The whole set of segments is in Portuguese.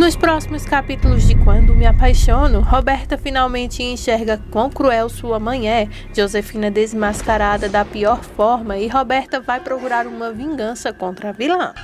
Nos próximos capítulos de Quando Me Apaixono, Roberta finalmente enxerga quão cruel sua mãe é, Josefina desmascarada da pior forma e Roberta vai procurar uma vingança contra a vilã.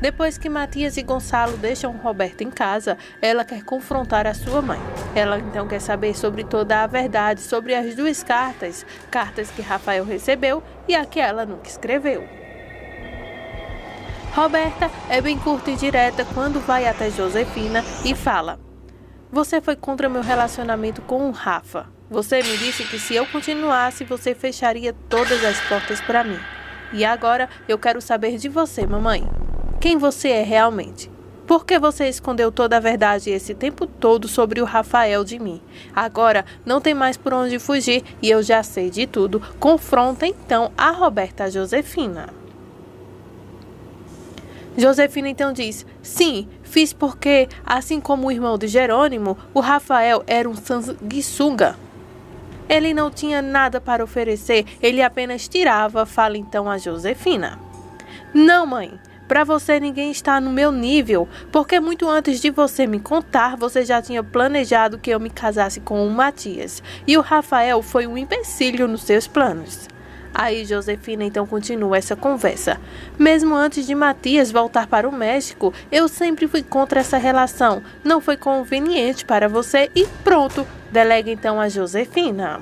Depois que Matias e Gonçalo deixam Roberta em casa, ela quer confrontar a sua mãe. Ela então quer saber sobre toda a verdade sobre as duas cartas que Rafael recebeu e a que ela nunca escreveu. Roberta é bem curta e direta quando vai até Josefina e fala: "Você foi contra meu relacionamento com o Rafa. Você me disse que se eu continuasse, você fecharia todas as portas para mim. E agora eu quero saber de você, mamãe. Quem você é realmente? Por que você escondeu toda a verdade esse tempo todo sobre o Rafael de mim? Agora não tem mais por onde fugir e eu já sei de tudo." Confronta então a Roberta a Josefina. Josefina então diz: "Sim, fiz porque, assim como o irmão de Jerônimo, o Rafael era um sanguessuga. Ele não tinha nada para oferecer, ele apenas tirava." Fala então a Josefina: "Não, mãe, para você ninguém está no meu nível, porque muito antes de você me contar, você já tinha planejado que eu me casasse com o Matias, e o Rafael foi um empecilho nos seus planos." Aí Josefina então continua essa conversa. "Mesmo antes de Matias voltar para o México, eu sempre fui contra essa relação. Não foi conveniente para você e pronto." Delega então a Josefina.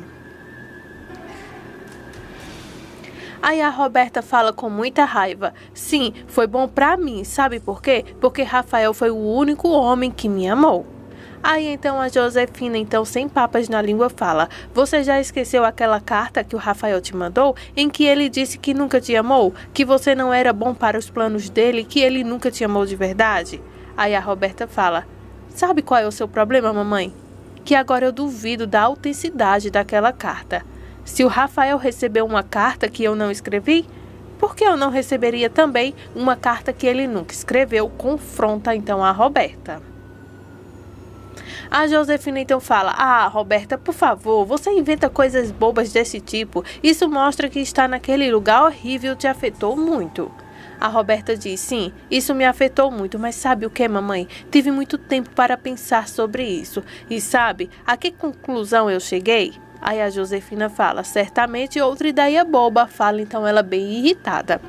Aí a Roberta fala com muita raiva: "Sim, foi bom para mim. Sabe por quê? Porque Rafael foi o único homem que me amou." Aí então a Josefina, então sem papas na língua, fala: "Você já esqueceu aquela carta que o Rafael te mandou, em que ele disse que nunca te amou, que você não era bom para os planos dele, que ele nunca te amou de verdade?" Aí a Roberta fala: "Sabe qual é o seu problema, mamãe? Que agora eu duvido da autenticidade daquela carta. Se o Rafael recebeu uma carta que eu não escrevi, por que eu não receberia também uma carta que ele nunca escreveu?" Confronta então a Roberta. A Josefina então fala: "Ah, Roberta, por favor, você inventa coisas bobas desse tipo. Isso mostra que estar naquele lugar horrível te afetou muito." A Roberta diz: "Sim, isso me afetou muito, mas sabe o que, mamãe? Tive muito tempo para pensar sobre isso. E sabe a que conclusão eu cheguei?" Aí a Josefina fala: "Certamente outra ideia boba." Fala então ela bem irritada.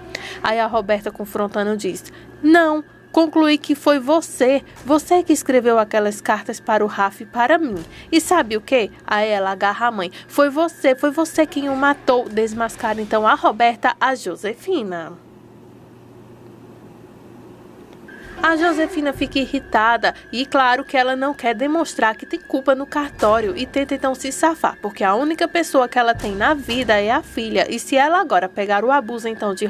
Aí a Roberta confrontando diz: "Não. Concluí que foi você que escreveu aquelas cartas para o Rafa e para mim. E sabe o que?" Aí ela agarra a mãe: foi você quem o matou." Desmascara então a Roberta a Josefina. A Josefina fica irritada e claro que ela não quer demonstrar que tem culpa no cartório e tenta então se safar, porque a única pessoa que ela tem na vida é a filha, e se ela agora pegar o abuso então de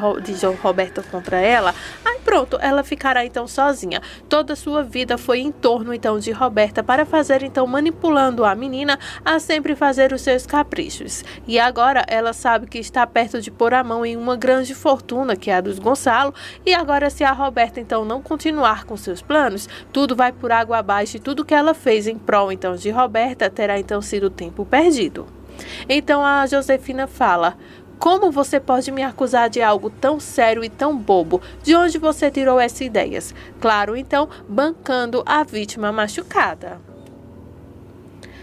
Roberta contra ela, aí pronto, ela ficará então sozinha. Toda a sua vida foi em torno então de Roberta para fazer então manipulando a menina a sempre fazer os seus caprichos. E agora ela sabe que está perto de pôr a mão em uma grande fortuna, que é a dos Gonçalo, e agora se a Roberta então não continuar com seus planos, tudo vai por água abaixo e tudo que ela fez em prol então de Roberta terá então sido tempo perdido. Então a Josefina fala: "Como você pode me acusar de algo tão sério e tão bobo? De onde você tirou essas ideias?" Claro, então, bancando a vítima machucada.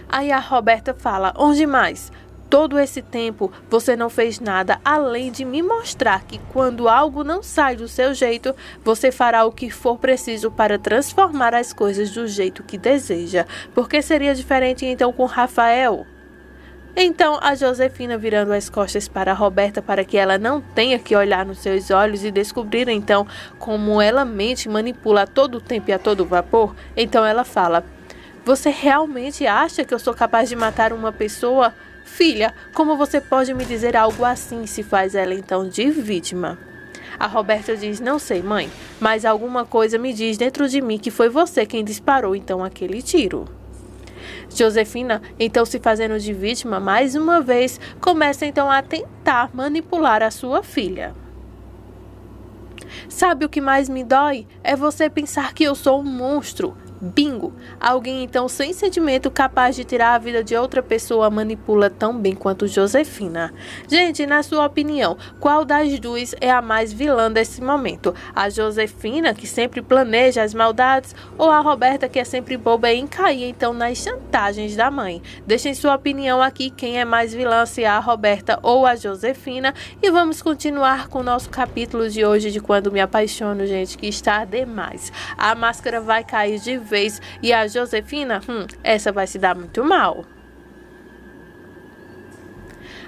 Aí a Roberta fala: "Onde mais? Todo esse tempo você não fez nada além de me mostrar que quando algo não sai do seu jeito, você fará o que for preciso para transformar as coisas do jeito que deseja. Por que seria diferente então com Rafael?" Então a Josefina, virando as costas para a Roberta para que ela não tenha que olhar nos seus olhos e descobrir então como ela mente e manipula a todo tempo e a todo vapor, então ela fala: "Você realmente acha que eu sou capaz de matar uma pessoa? Filha, como você pode me dizer algo assim?" Se faz ela então de vítima. A Roberta diz: "Não sei, mãe, mas alguma coisa me diz dentro de mim que foi você quem disparou então aquele tiro." Josefina, então se fazendo de vítima mais uma vez, começa então a tentar manipular a sua filha. "Sabe o que mais me dói? É você pensar que eu sou um monstro. Bingo! Alguém então sem sentimento capaz de tirar a vida de outra pessoa manipula tão bem quanto Josefina. Gente, na sua opinião, qual das duas é a mais vilã desse momento? A Josefina, que sempre planeja as maldades, ou a Roberta, que é sempre boba em cair então nas chantagens da mãe? Deixem sua opinião aqui, quem é mais vilã, se é a Roberta ou a Josefina. E vamos continuar com o nosso capítulo de hoje de Quando Me Apaixono, gente, que está demais. A máscara vai cair de vez e a Josefina, essa vai se dar muito mal.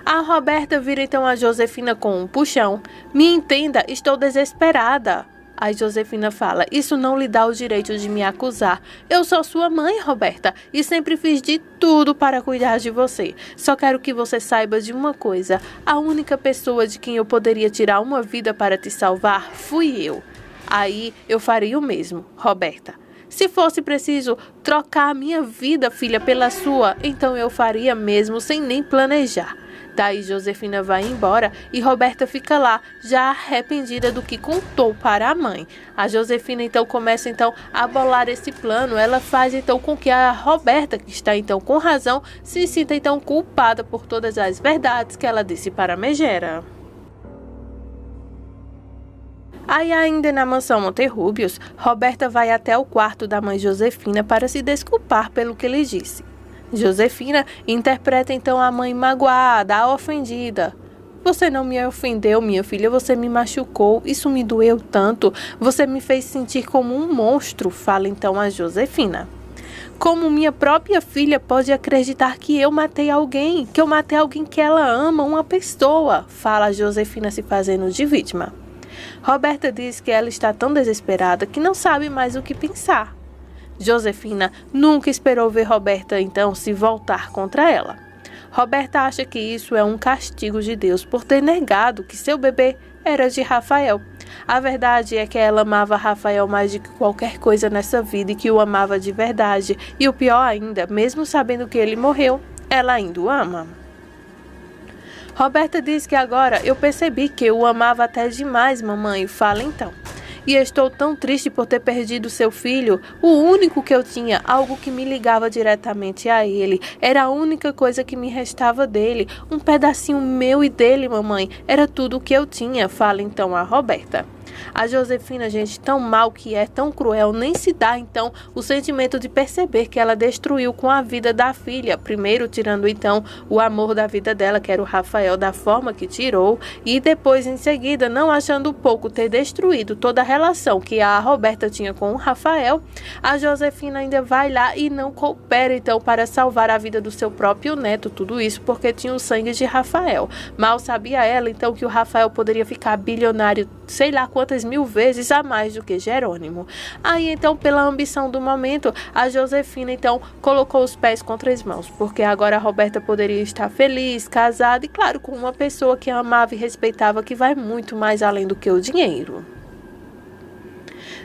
A Roberta vira então a Josefina com um puxão. Me entenda, estou desesperada. A Josefina fala, isso não lhe dá o direito de me acusar. Eu sou sua mãe, Roberta, e sempre fiz de tudo para cuidar de você. Só quero que você saiba de uma coisa. A única pessoa de quem eu poderia tirar uma vida para te salvar fui eu. Aí eu faria o mesmo, Roberta. Se fosse preciso trocar a minha vida, filha, pela sua, então eu faria mesmo sem nem planejar. Daí Josefina vai embora e Roberta fica lá, já arrependida do que contou para a mãe. A Josefina então começa a bolar esse plano. Ela faz então com que a Roberta, que está então com razão, se sinta então culpada por todas as verdades que ela disse para a megera. Aí ainda na mansão Monterrúbios, Roberta vai até o quarto da mãe Josefina para se desculpar pelo que lhe disse. Josefina interpreta então a mãe magoada, a ofendida. Você não me ofendeu, minha filha, você me machucou, isso me doeu tanto, você me fez sentir como um monstro, fala então a Josefina. Como minha própria filha pode acreditar que eu matei alguém, que ela ama, uma pessoa, fala a Josefina se fazendo de vítima. Roberta diz que ela está tão desesperada que não sabe mais o que pensar. Josefina nunca esperou ver Roberta então se voltar contra ela. Roberta acha que isso é um castigo de Deus por ter negado que seu bebê era de Rafael. A verdade é que ela amava Rafael mais do que qualquer coisa nessa vida e que o amava de verdade. E o pior ainda, mesmo sabendo que ele morreu, ela ainda o ama. Roberta diz que agora eu percebi que eu o amava até demais, mamãe, fala então. E estou tão triste por ter perdido seu filho, o único que eu tinha, algo que me ligava diretamente a ele. Era a única coisa que me restava dele, um pedacinho meu e dele, mamãe. Era tudo o que eu tinha, fala então a Roberta. A Josefina, gente, tão mal que é, tão cruel, nem se dá então o sentimento de perceber que ela destruiu com a vida da filha, primeiro tirando então o amor da vida dela, que era o Rafael, da forma que tirou, e depois em seguida, não achando pouco ter destruído toda a relação que a Roberta tinha com o Rafael, a Josefina ainda vai lá e não coopera então para salvar a vida do seu próprio neto, tudo isso porque tinha o sangue de Rafael. Mal sabia ela então que o Rafael poderia ficar bilionário, sei lá quantas mil vezes a mais do que Jerônimo. Aí então, pela ambição do momento, a Josefina então colocou os pés contra as mãos, porque agora a Roberta poderia estar feliz, casada e claro, com uma pessoa que amava e respeitava, que vai muito mais além do que o dinheiro.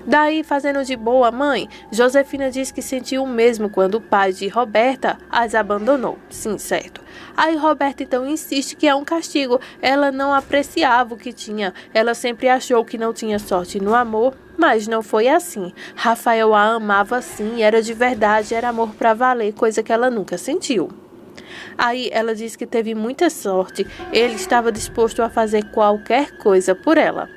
Daí, fazendo de boa mãe, Josefina diz que sentiu o mesmo quando o pai de Roberta as abandonou. Sim, certo. Aí Roberta então insiste que é um castigo. Ela não apreciava o que tinha. Ela sempre achou que não tinha sorte no amor, mas não foi assim. Rafael a amava sim, era de verdade, era amor pra valer, coisa que ela nunca sentiu. Aí ela diz que teve muita sorte. Ele estava disposto a fazer qualquer coisa por ela.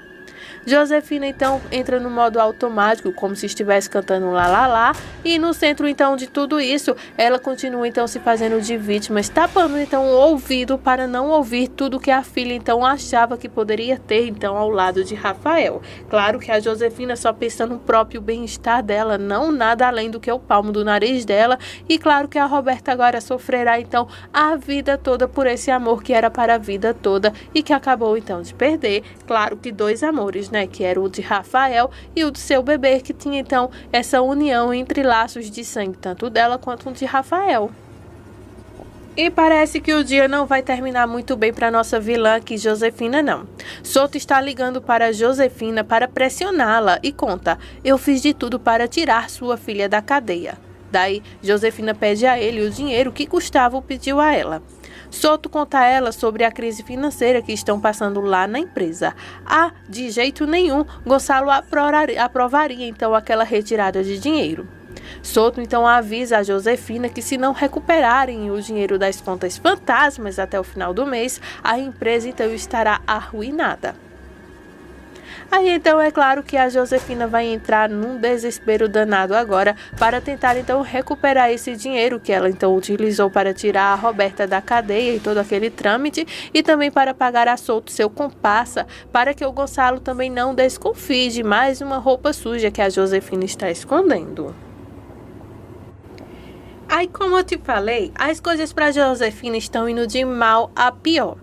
Josefina então entra no modo automático, como se estivesse cantando lá lá lá, e no centro então de tudo isso, ela continua então se fazendo de vítima, tapando então o ouvido para não ouvir tudo que a filha então achava que poderia ter então ao lado de Rafael. Claro que a Josefina só pensa no próprio bem-estar dela, não nada além do que o palmo do nariz dela, e claro que a Roberta agora sofrerá então a vida toda por esse amor que era para a vida toda e que acabou então de perder. Claro que dois amores, que era o de Rafael e o do seu bebê, que tinha então essa união entre laços de sangue, tanto dela quanto o de Rafael. E parece que o dia não vai terminar muito bem para nossa vilã aqui, Josefina, não. Souto está ligando para Josefina para pressioná-la e conta: eu fiz de tudo para tirar sua filha da cadeia. Daí, Josefina pede a ele o dinheiro que Gustavo pediu a ela. Souto conta a ela sobre a crise financeira que estão passando lá na empresa. De jeito nenhum, Gonçalo aprovaria então aquela retirada de dinheiro. Souto então avisa a Josefina que se não recuperarem o dinheiro das contas fantasmas até o final do mês, a empresa então estará arruinada. Aí então é claro que a Josefina vai entrar num desespero danado agora para tentar então recuperar esse dinheiro que ela então utilizou para tirar a Roberta da cadeia e todo aquele trâmite, e também para pagar a Souto seu comparsa, para que o Gonçalo também não desconfie de mais uma roupa suja que a Josefina está escondendo. Aí, como eu te falei, as coisas para Josefina estão indo de mal a pior.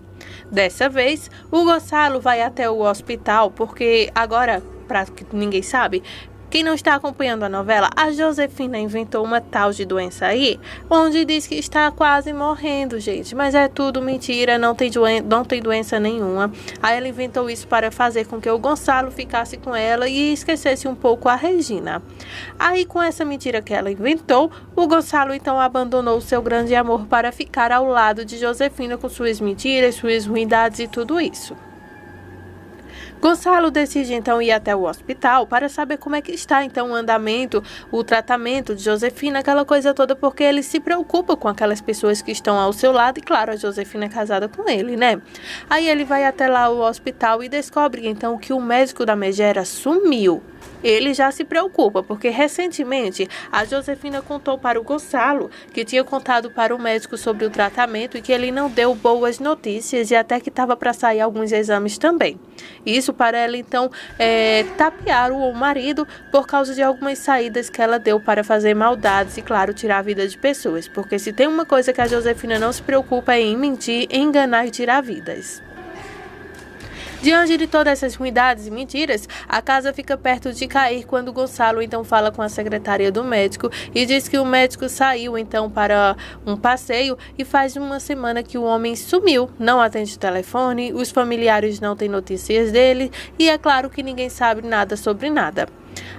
Dessa vez, o Gonçalo vai até o hospital porque agora, para que ninguém sabe, quem não está acompanhando a novela, a Josefina inventou uma tal de doença aí, onde diz que está quase morrendo, gente. Mas é tudo mentira, não tem doença nenhuma. Aí ela inventou isso para fazer com que o Gonçalo ficasse com ela e esquecesse um pouco a Regina. Aí, com essa mentira que ela inventou, o Gonçalo então abandonou o seu grande amor para ficar ao lado de Josefina com suas mentiras, suas ruindades e tudo isso. Gonçalo decide então ir até o hospital para saber como é que está então o andamento, o tratamento de Josefina, aquela coisa toda, porque ele se preocupa com aquelas pessoas que estão ao seu lado e claro, a Josefina é casada com ele, né? Aí ele vai até lá o hospital e descobre então que o médico da Megera sumiu. Ele já se preocupa, porque recentemente a Josefina contou para o Gonçalo que tinha contado para o médico sobre o tratamento e que ele não deu boas notícias e até que estava para sair alguns exames também. Isso para ela então tapear o marido por causa de algumas saídas que ela deu para fazer maldades e claro, tirar a vida de pessoas. Porque se tem uma coisa que a Josefina não se preocupa é em mentir, enganar e tirar vidas. Diante de todas essas ruindades e mentiras, a casa fica perto de cair quando Gonçalo então fala com a secretária do médico e diz que o médico saiu então para um passeio e faz uma semana que o homem sumiu, não atende o telefone, os familiares não têm notícias dele e é claro que ninguém sabe nada sobre nada.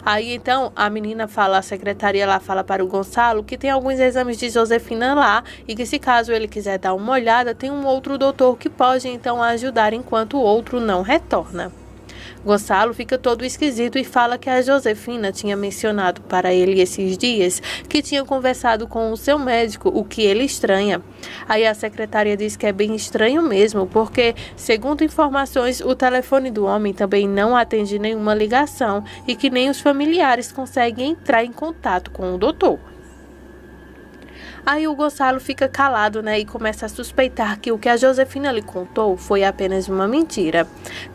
Aí então a menina fala, a secretária lá fala para o Gonçalo que tem alguns exames de Josefina lá e que se caso ele quiser dar uma olhada, tem um outro doutor que pode então ajudar enquanto o outro não retorna. Gonçalo fica todo esquisito e fala que a Josefina tinha mencionado para ele esses dias que tinha conversado com o seu médico, o que ele estranha. Aí a secretária diz que é bem estranho mesmo, porque, segundo informações, o telefone do homem também não atende nenhuma ligação e que nem os familiares conseguem entrar em contato com o doutor. Aí o Gonçalo fica calado, né, e começa a suspeitar que o que a Josefina lhe contou foi apenas uma mentira.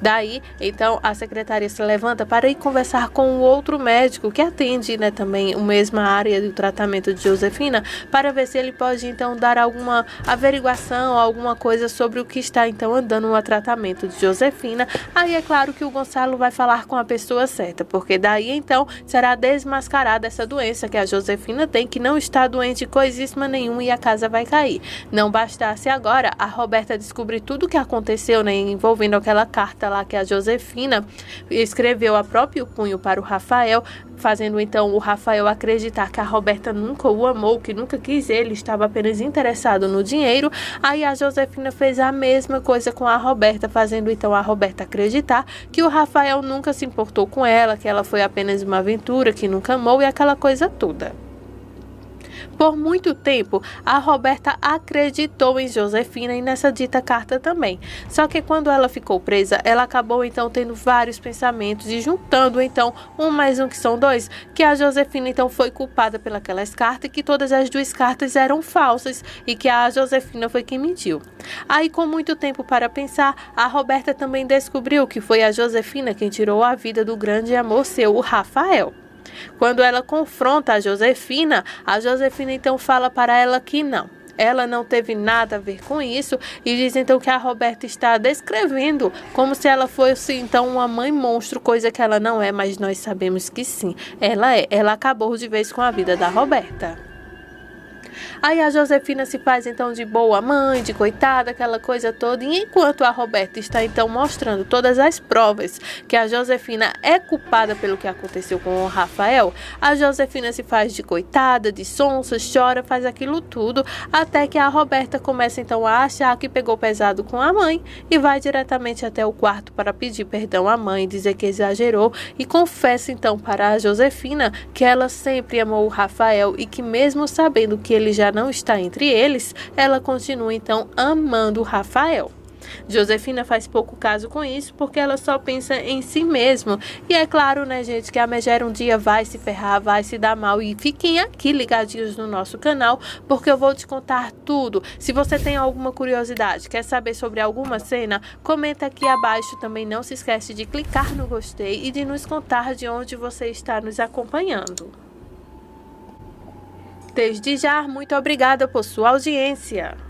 Daí, então, a secretária se levanta para ir conversar com o outro médico que atende, né, também a mesma área do tratamento de Josefina, para ver se ele pode, então, dar alguma averiguação, alguma coisa sobre o que está, então, andando no tratamento de Josefina. Aí é claro que o Gonçalo vai falar com a pessoa certa, porque daí, então, será desmascarada essa doença que a Josefina tem, que não está doente coisíssima nenhuma e a casa vai cair. Não bastasse agora a Roberta descobrir tudo o que aconteceu, né, envolvendo aquela carta lá que a Josefina escreveu a próprio punho para o Rafael, fazendo então o Rafael acreditar que a Roberta nunca o amou, que nunca quis ele, estava apenas interessado no dinheiro. Aí a Josefina fez a mesma coisa com a Roberta, fazendo então a Roberta acreditar que o Rafael nunca se importou com ela, que ela foi apenas uma aventura, que nunca amou e aquela coisa toda. Por muito tempo, a Roberta acreditou em Josefina e nessa dita carta também. Só que quando ela ficou presa, ela acabou então tendo vários pensamentos e juntando então um mais um que são dois, que a Josefina então foi culpada pelas cartas e que todas as duas cartas eram falsas e que a Josefina foi quem mentiu. Aí, com muito tempo para pensar, a Roberta também descobriu que foi a Josefina quem tirou a vida do grande amor seu, o Rafael. Quando ela confronta a Josefina então fala para ela que não. Ela não teve nada a ver com isso e diz então que a Roberta está descrevendo como se ela fosse então uma mãe monstro, coisa que ela não é, mas nós sabemos que sim, ela é. Ela acabou de vez com a vida da Roberta. Aí a Josefina se faz então de boa mãe, de coitada, aquela coisa toda, e enquanto a Roberta está então mostrando todas as provas que a Josefina é culpada pelo que aconteceu com o Rafael, a Josefina se faz de coitada, de sonsa, chora, faz aquilo tudo, até que a Roberta começa então a achar que pegou pesado com a mãe e vai diretamente até o quarto para pedir perdão à mãe, dizer que exagerou e confessa então para a Josefina que ela sempre amou o Rafael e que mesmo sabendo que ele já não está entre eles, ela continua então amando o Rafael. Josefina faz pouco caso com isso porque ela só pensa em si mesma. E é claro, né, gente, que a Megera um dia vai se ferrar, vai se dar mal. E fiquem aqui ligadinhos no nosso canal porque eu vou te contar tudo. Se você tem alguma curiosidade, quer saber sobre alguma cena, comenta aqui abaixo. Também não se esquece de clicar no gostei e de nos contar de onde você está nos acompanhando. Desde já, muito obrigada por sua audiência.